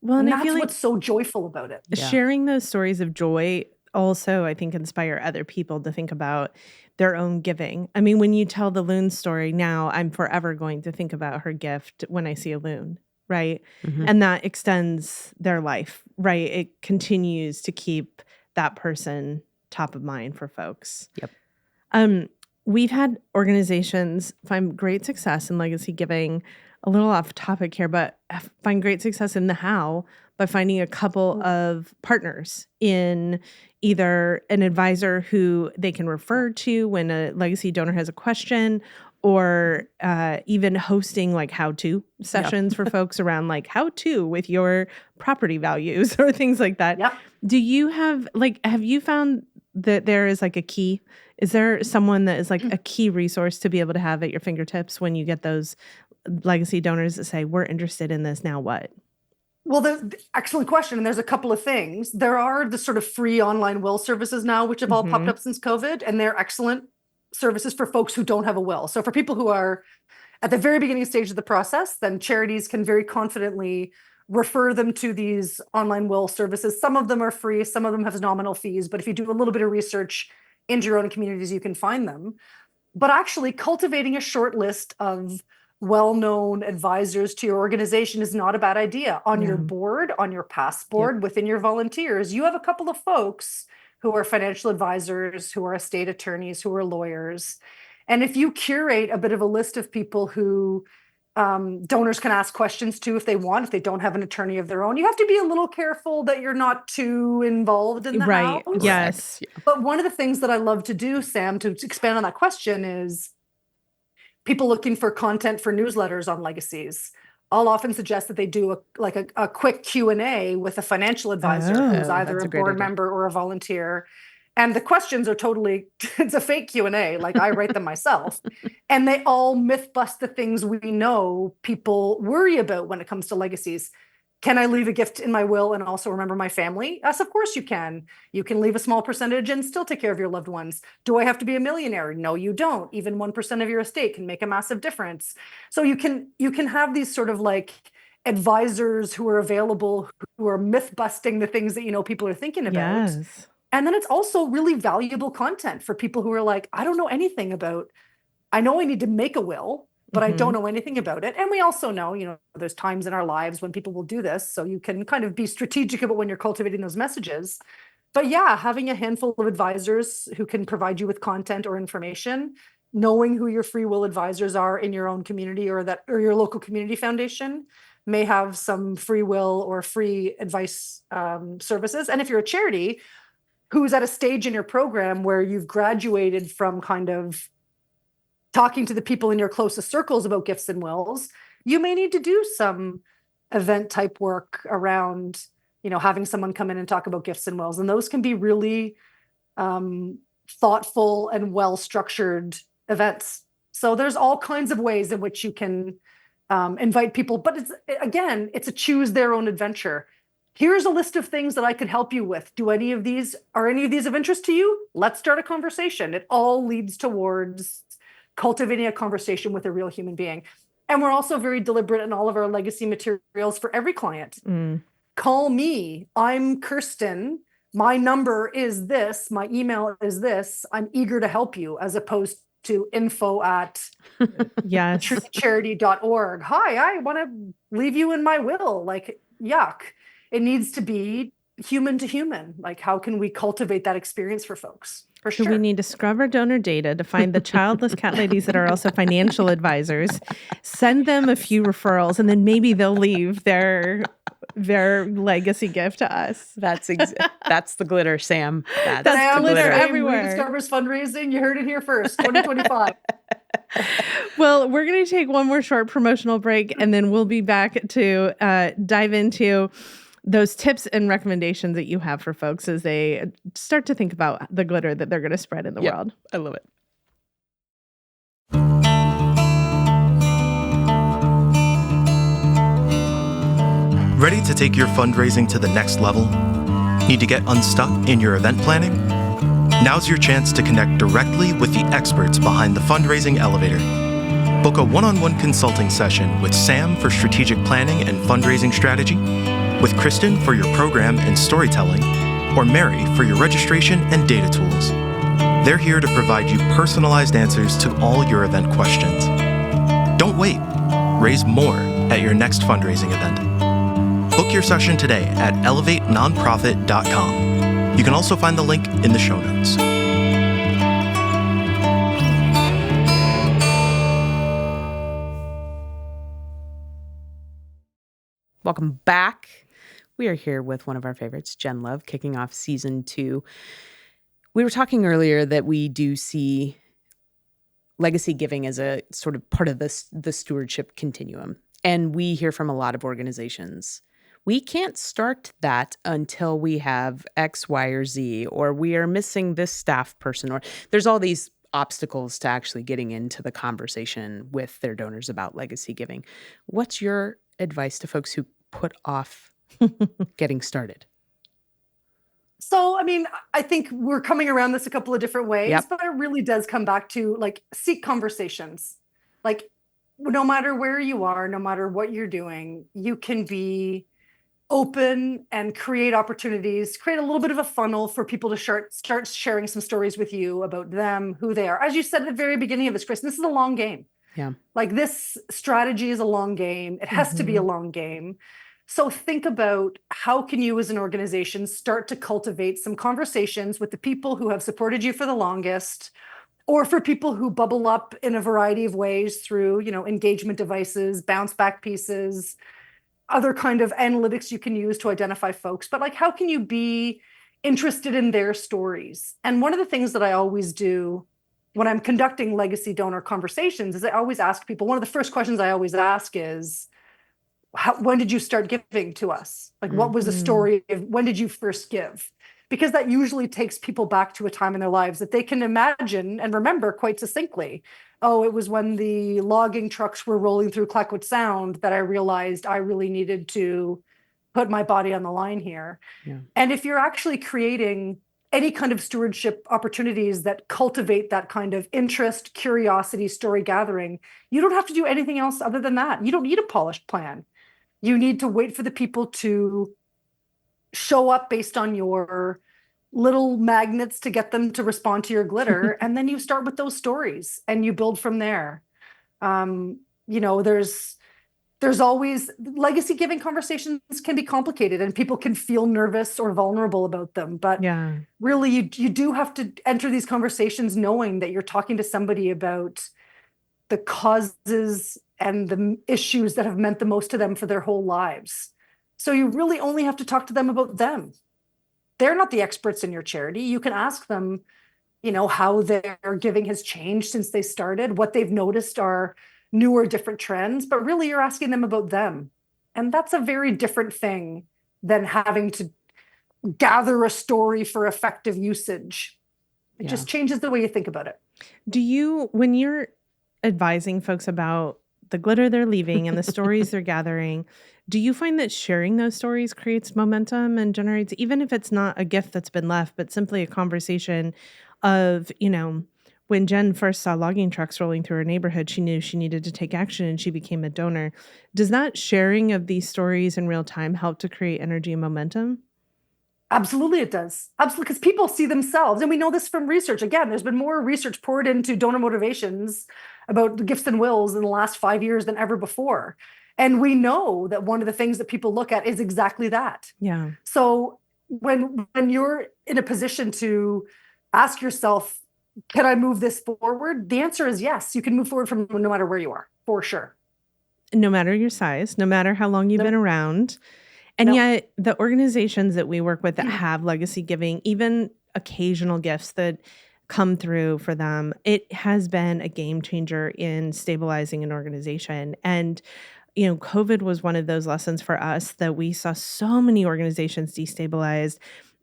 Well, and I that's feel like what's so joyful about it. sharing those stories of joy also, I think, inspire other people to think about their own giving. I mean, when you tell the loon story now, I'm forever going to think about her gift when I see a loon, right? And that extends their life, right? It continues to keep that person top of mind for folks. Yep. We've had organizations find great success in legacy giving a little off topic here, but find great success in the how by finding a couple of partners in either an advisor who they can refer to when a legacy donor has a question, or even hosting like how-to sessions for folks around like how-to with your property values or things like that. Yep. Do you have you found that there is like a key? Is there someone that is like a key resource to be able to have at your fingertips when you get those legacy donors that say, we're interested in this, now what? Well, excellent question. And there's a couple of things. There are the sort of free online will services now, which have all popped up since COVID, and they're excellent services for folks who don't have a will. So for people who are at the very beginning stage of the process, then charities can very confidently refer them to these online will services. Some of them are free, some of them have nominal fees, but if you do a little bit of research into your own communities, you can find them. But actually cultivating a short list of well-known advisors to your organization is not a bad idea. On your board, on your past board, within your volunteers, you have a couple of folks who are financial advisors, who are estate attorneys, who are lawyers. And if you curate a bit of a list of people who donors can ask questions to if they want, if they don't have an attorney of their own, you have to be a little careful that you're not too involved in the house. Yes. But one of the things that I love to do, Sam, to expand on that question is people looking for content for newsletters on legacies. I'll often suggest that they do a quick Q&A with a financial advisor who's either a board member or a volunteer. And the questions are totally, it's a fake Q&A, like I write them myself. And they all myth bust the things we know people worry about when it comes to legacies. Can I leave a gift in my will and also remember my family? Yes, of course you can. You can leave a small percentage and still take care of your loved ones. Do I have to be a millionaire? No, you don't. Even 1% of your estate can make a massive difference. So you can have these sort of like advisors who are available, who are myth busting the things that you know people are thinking about. Yes. And then it's also really valuable content for people who are like, I don't know anything about, I know I need to make a will, but I don't know anything about it. And we also know, there's times in our lives when people will do this. So you can kind of be strategic about when you're cultivating those messages. But yeah, having a handful of advisors who can provide you with content or information, knowing who your free will advisors are in your own community or your local community foundation may have some free will or free advice services. And if you're a charity who's at a stage in your program where you've graduated from kind of talking to the people in your closest circles about gifts and wills, you may need to do some event type work around, having someone come in and talk about gifts and wills. And those can be really thoughtful and well-structured events. So there's all kinds of ways in which you can invite people, but it's a choose their own adventure. Here's a list of things that I could help you with. Are any of these of interest to you? Let's start a conversation. It all leads towards cultivating a conversation with a real human being. And we're also very deliberate in all of our legacy materials for every client. Call me. I'm Kirsten. My number is this. My email is this. I'm eager to help you, as opposed to info@charity.org. Hi, I want to leave you in my will. Like, yuck. It needs to be human to human. Like, how can we cultivate that experience for folks? For sure. So we need to scrub our donor data to find the childless cat ladies that are also financial advisors, send them a few referrals, and then maybe they'll leave their legacy gift to us. That's the glitter, Sam. That's Sam, the glitter everywhere. Rediscovers fundraising. You heard it here first. 2025. Well, we're going to take one more short promotional break, and then we'll be back to dive into those tips and recommendations that you have for folks as they start to think about the glitter that they're going to spread in the world. I love it. Ready to take your fundraising to the next level? Need to get unstuck in your event planning? Now's your chance to connect directly with the experts behind the Fundraising Elevator. Book a one-on-one consulting session with Sam for strategic planning and fundraising strategy, with Kristen for your program and storytelling, or Mary for your registration and data tools. They're here to provide you personalized answers to all your event questions. Don't wait. Raise more at your next fundraising event. Book your session today at elevatenonprofit.com. You can also find the link in the show notes. Welcome back. We are here with one of our favorites, Jen Love, kicking off season 2. We were talking earlier that we do see legacy giving as a sort of part of the stewardship continuum. And we hear from a lot of organizations, we can't start that until we have X, Y, or Z, or we are missing this staff person, or there's all these obstacles to actually getting into the conversation with their donors about legacy giving. What's your advice to folks who put off getting started? So, I mean, I think we're coming around this a couple of different ways, Yep. but it really does come back to like seek conversations. Like, no matter where you are, no matter what you're doing, you can be open and create opportunities, create a little bit of a funnel for people to start sharing some stories with you about them, who they are. As you said at the very beginning of this, Chris, this is a long game. Yeah. Like, this strategy is a long game. It has to be a long game. So think about how can you as an organization start to cultivate some conversations with the people who have supported you for the longest, or for people who bubble up in a variety of ways through, engagement devices, bounce back pieces, other kind of analytics you can use to identify folks. But like, how can you be interested in their stories? And one of the things that I always do when I'm conducting legacy donor conversations is I always ask people, one of the first questions I always ask is, when did you start giving to us? Like, what was the story of when did you first give? Because that usually takes people back to a time in their lives that they can imagine and remember quite succinctly. Oh, it was when the logging trucks were rolling through Clackwood Sound that I realized I really needed to put my body on the line here. Yeah. And if you're actually creating any kind of stewardship opportunities that cultivate that kind of interest, curiosity, story gathering, you don't have to do anything else other than that. You don't need a polished plan. You need to wait for the people to show up based on your little magnets to get them to respond to your glitter. And then you start with those stories and you build from there. There's always legacy giving conversations can be complicated and people can feel nervous or vulnerable about them. But Yeah. really, you do have to enter these conversations knowing that you're talking to somebody about the causes and the issues that have meant the most to them for their whole lives. So you really only have to talk to them about them. They're not the experts in your charity. You can ask them, how their giving has changed since they started, what they've noticed are new or different trends, but really you're asking them about them. And that's a very different thing than having to gather a story for effective usage. It just changes the way you think about it. When you're advising folks about the glitter they're leaving and the stories they're gathering, do you find that sharing those stories creates momentum and generates, even if it's not a gift that's been left, but simply a conversation of, when Jen first saw logging trucks rolling through her neighborhood, she knew she needed to take action and she became a donor. Does that sharing of these stories in real time help to create energy and momentum? Absolutely, it does. Absolutely, because people see themselves. And we know this from research. Again, there's been more research poured into donor motivations about the gifts and wills in the last 5 years than ever before. And we know that one of the things that people look at is exactly that. Yeah. So when you're in a position to ask yourself, can I move this forward? The answer is yes. You can move forward from no matter where you are, for sure. No matter your size, no matter how long you've been around. And yet the organizations that we work with that have legacy giving, even occasional gifts that come through for them, it has been a game changer in stabilizing an organization. And, COVID was one of those lessons for us that we saw so many organizations destabilized.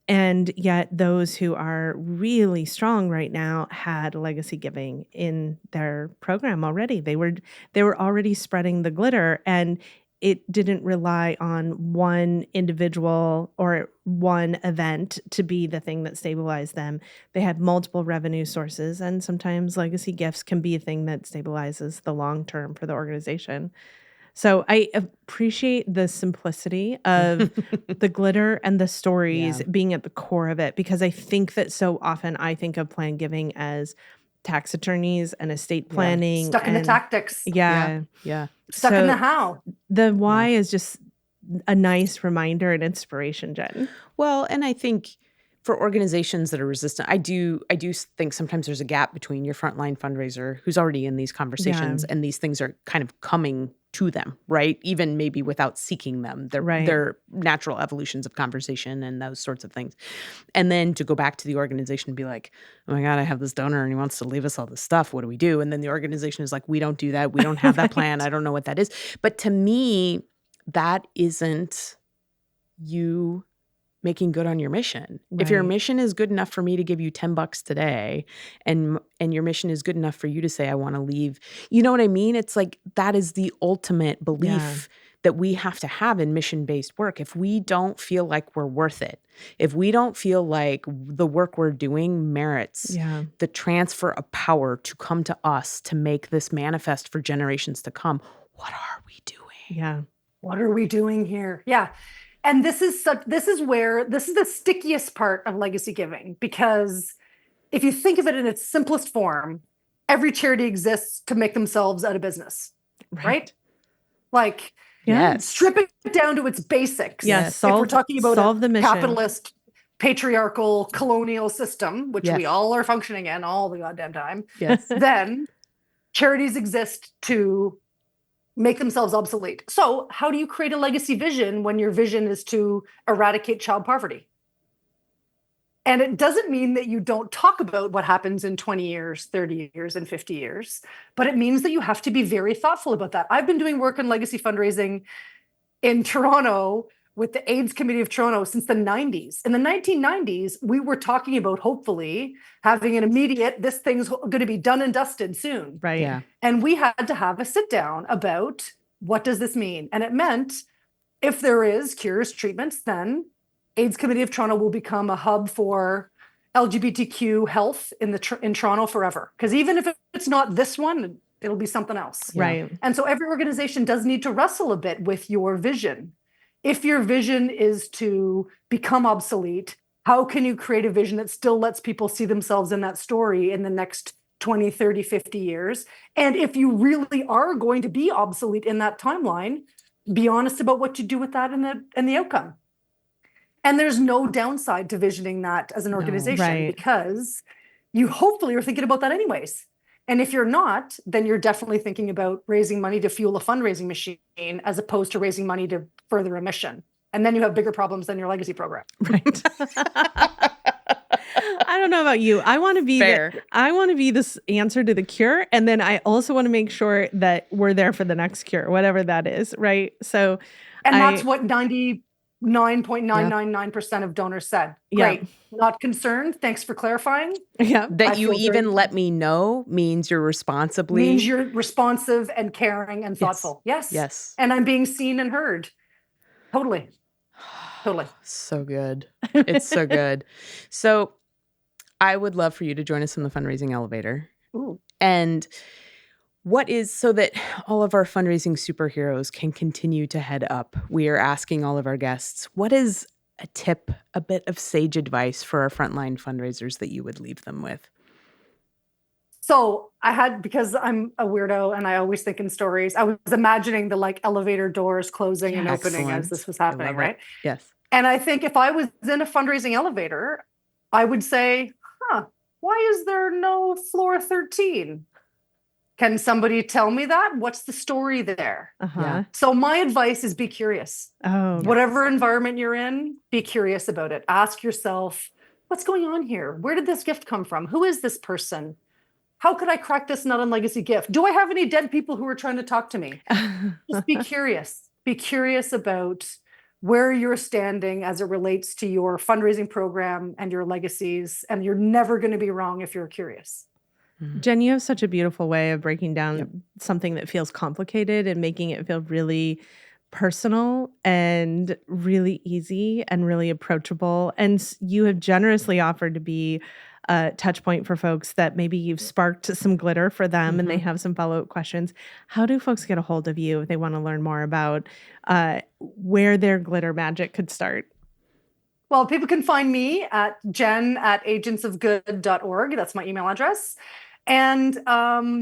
And yet those who are really strong right now had legacy giving in their program already. They were already spreading the glitter, and it didn't rely on one individual or one event to be the thing that stabilized them. They had multiple revenue sources, and sometimes legacy gifts can be a thing that stabilizes the long term for the organization. So I appreciate the simplicity of the glitter and the stories being at the core of it, because I think that so often I think of plan giving as tax attorneys and estate planning. Stuck in the tactics. Yeah. Stuck in the how. The why is just a nice reminder and inspiration, Jen. Well, and I think for organizations that are resistant, I do think sometimes there's a gap between your frontline fundraiser who's already in these conversations and these things are kind of coming to them, right? Even maybe without seeking them. They're natural evolutions of conversation and those sorts of things. And then to go back to the organization and be like, oh my God, I have this donor and he wants to leave us all this stuff. What do we do? And then the organization is like, we don't do that. We don't have that plan. I don't know what that is. But to me, that isn't you making good on your mission. If your mission is good enough for me to give you $10 today and your mission is good enough for you to say, I want to leave, you know what I mean? It's like, that is the ultimate belief that we have to have in mission-based work. If we don't feel like we're worth it, if we don't feel like the work we're doing merits the transfer of power to come to us to make this manifest for generations to come, what are we doing? Yeah. What are we doing here? Yeah. And this is the stickiest part of legacy giving, because if you think of it in its simplest form, every charity exists to make themselves out of business, right? Like, strip it down to its basics. Yes. If we're talking about solve the mission. Capitalist, patriarchal, colonial system, which we all are functioning in all the goddamn time, then charities exist to make themselves obsolete. So how do you create a legacy vision when your vision is to eradicate child poverty? And it doesn't mean that you don't talk about what happens in 20 years, 30 years, and 50 years, but it means that you have to be very thoughtful about that. I've been doing work in legacy fundraising in Toronto with the AIDS Committee of Toronto since the 90s. In the 1990s, we were talking about hopefully having an immediate, this thing's going to be done and dusted soon. Right. Yeah. And we had to have a sit down about what does this mean? And it meant if there is cures, treatments, then AIDS Committee of Toronto will become a hub for LGBTQ health in Toronto forever. Because even if it's not this one, it'll be something else. Right. And so every organization does need to wrestle a bit with your vision. If your vision is to become obsolete, how can you create a vision that still lets people see themselves in that story in the next 20, 30, 50 years? And if you really are going to be obsolete in that timeline, be honest about what you do with that and the outcome. And there's no downside to visioning that as an organization because you hopefully are thinking about that anyways. And if you're not, then you're definitely thinking about raising money to fuel a fundraising machine as opposed to raising money to further a mission. And then you have bigger problems than your legacy program. Right. I don't know about you. I want to be this answer to the cure. And then I also want to make sure that we're there for the next cure, whatever that is. Right. So, and that's what 99.999% of donors said. Great. Not concerned. Thanks for clarifying. Yeah. That you even let me know means you're responsive and caring and thoughtful. Yes. And I'm being seen and heard. Totally. So good. It's so good. So I would love for you to join us in the fundraising elevator. Ooh. And so that all of our fundraising superheroes can continue to head up, we are asking all of our guests, what is a tip, a bit of sage advice for our frontline fundraisers that you would leave them with? So because I'm a weirdo and I always think in stories, I was imagining the elevator doors closing and opening as this was happening, right? Yes. And I think if I was in a fundraising elevator, I would say, why is there no floor 13? Can somebody tell me that? What's the story there? Uh-huh. So my advice is be curious. Whatever environment you're in, be curious about it. Ask yourself, what's going on here? Where did this gift come from? Who is this person? How could I crack this nut on legacy gift? Do I have any dead people who are trying to talk to me? Just be curious. Be curious about where you're standing as it relates to your fundraising program and your legacies. And you're never going to be wrong if you're curious. Jen, you have such a beautiful way of breaking down something that feels complicated and making it feel really personal and really easy and really approachable. And you have generously offered to be a touch point for folks that maybe you've sparked some glitter for them and they have some follow-up questions. How do folks get a hold of you if they want to learn more about where their glitter magic could start? Well, people can find me at jen@agentsofgood.org. That's my email address. And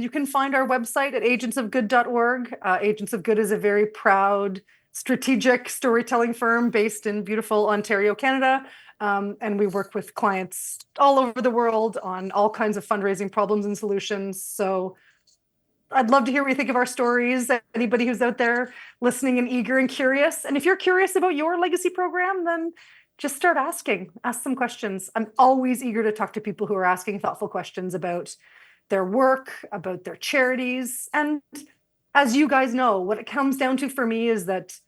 you can find our website at agentsofgood.org. Agents of Good is a very proud, strategic storytelling firm based in beautiful Ontario, Canada. And we work with clients all over the world on all kinds of fundraising problems and solutions. So I'd love to hear what you think of our stories. Anybody who's out there listening and eager and curious. And if you're curious about your legacy program, then just start asking. Ask some questions. I'm always eager to talk to people who are asking thoughtful questions about their work, about their charities. And as you guys know, what it comes down to for me is that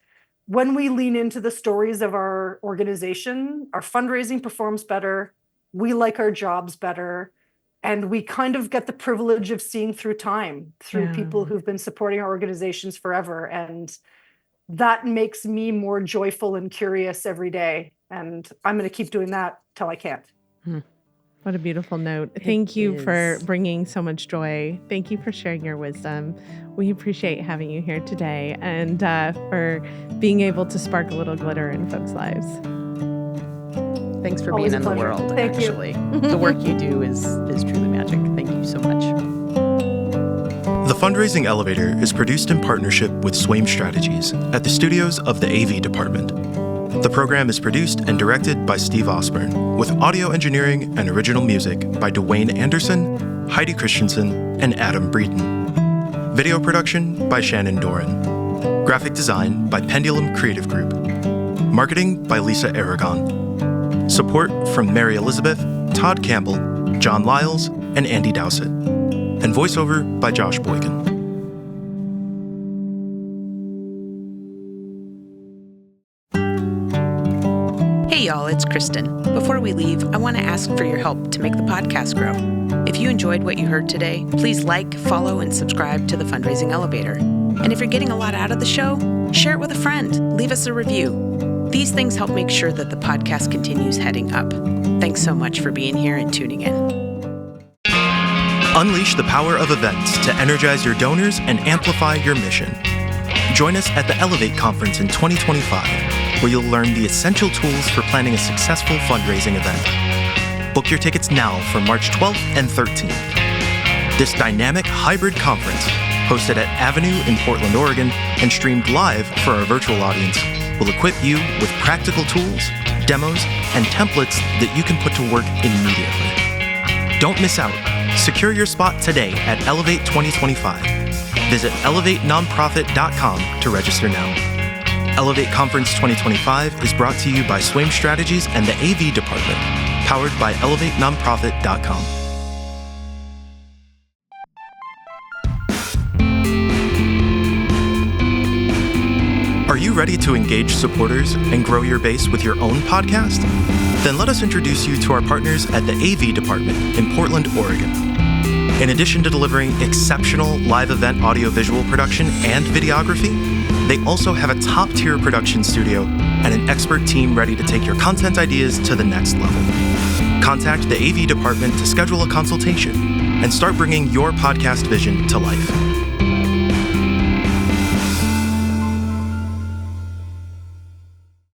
when we lean into the stories of our organization, our fundraising performs better, we like our jobs better, and we kind of get the privilege of seeing through time, through people who've been supporting our organizations forever. And that makes me more joyful and curious every day. And I'm going to keep doing that till I can't. What a beautiful note. Thank you for bringing so much joy. Thank you for sharing your wisdom. We appreciate having you here today and for being able to spark a little glitter in folks' lives. Thanks for Always being a in the pleasure. world, Thank you. actually. The work you do is truly magic. Thank you so much. The Fundraising Elevator is produced in partnership with Swaim Strategies at the studios of the AV Department. The program is produced and directed by Steve Osborne, with audio engineering and original music by Dwayne Anderson, Heidi Christensen, and Adam Breeden. Video production by Shannon Doran. Graphic design by Pendulum Creative Group. Marketing by Lisa Aragon. Support from Mary Elizabeth, Todd Campbell, John Lyles, and Andy Dowsett. And voiceover by Josh Boykin. Hey y'all, it's Kristen. Before we leave, I want to ask for your help to make the podcast grow. If you enjoyed what you heard today, please like, follow, and subscribe to the Fundraising Elevator. And if you're getting a lot out of the show, share it with a friend. Leave us a review. These things help make sure that the podcast continues heading up. Thanks so much for being here and tuning in. Unleash the power of events to energize your donors and amplify your mission. Join us at the Elevate Conference in 2025, where you'll learn the essential tools for planning a successful fundraising event. Book your tickets now for March 12th and 13th. This dynamic hybrid conference, hosted at Avenue in Portland, Oregon, and streamed live for our virtual audience, will equip you with practical tools, demos, and templates that you can put to work immediately. Don't miss out. Secure your spot today at Elevate 2025. Visit elevatenonprofit.com to register now. Elevate Conference 2025 is brought to you by Swaim Strategies and the AV Department, powered by elevatenonprofit.com. Are you ready to engage supporters and grow your base with your own podcast? Then let us introduce you to our partners at the AV Department in Portland, Oregon. In addition to delivering exceptional live event audiovisual production and videography, they also have a top-tier production studio and an expert team ready to take your content ideas to the next level. Contact the AV Department to schedule a consultation and start bringing your podcast vision to life.